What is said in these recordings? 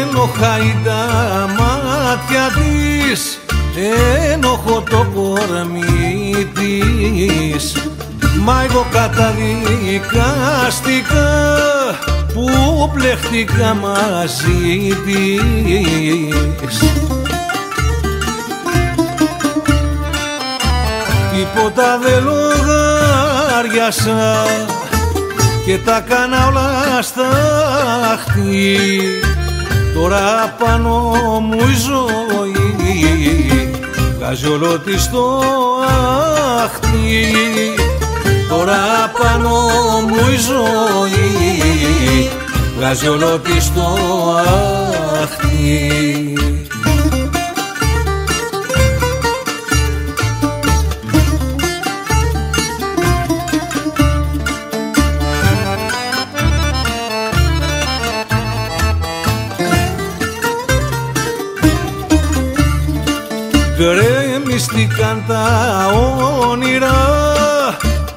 Ένοχα τα μάτια της, ένοχο το κορμί της, μα εγώ καταδικάστηκα που πλέχτηκα μαζί της. Τίποτα δεν λογάριασα και τα κάνα όλα στάχτη. Τώρα πάνω μου η ζωή βγάζει όλο της το άχτη. Τώρα πάνω μου η ζωή βγάζει όλο της το άχτη. Γκρεμίστηκαν τα όνειρα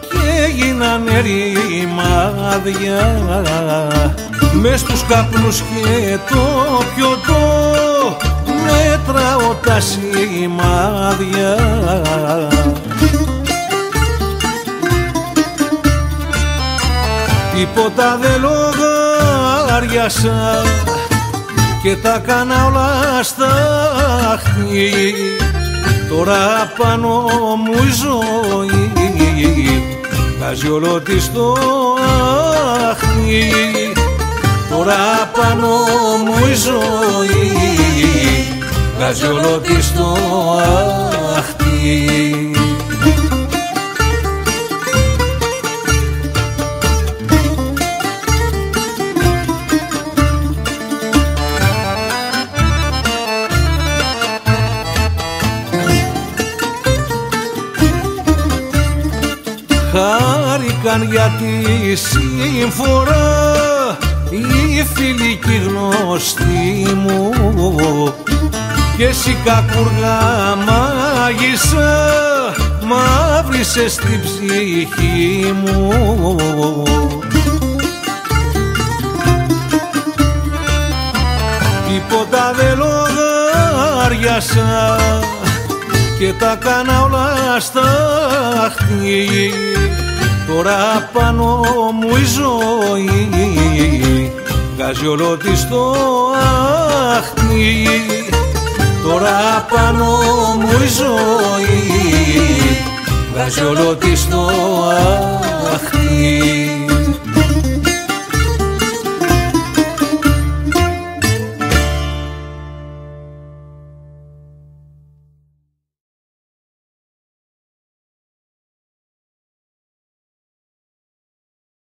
και έγιναν ρημάδια, μες στους καπνούς και το πιωτό μέτραω τα σημάδια. Τίποτα δεν λογάριασα και τα κάνα όλα στάχτη. Τώρα πάνω μου η ζωή βγάζει όλο της το άχτη. Τώρα πάνω μου η ζωή βγάζει όλο της το άχτη. Χάρηκαν για τη σύμφορα οι φίλοι κι οι γνωστοί μου, και εσύ κακούργα μάγισσα μαύρισες την ψυχή μου. Τίποτα δεν λογάριασα και τα κάνα όλα στάχτη. Τώρα πάνω μου η ζωή βγάζει όλο της το άχτη. Τώρα πάνω μου η ζωή βγάζει όλο της το άχτη.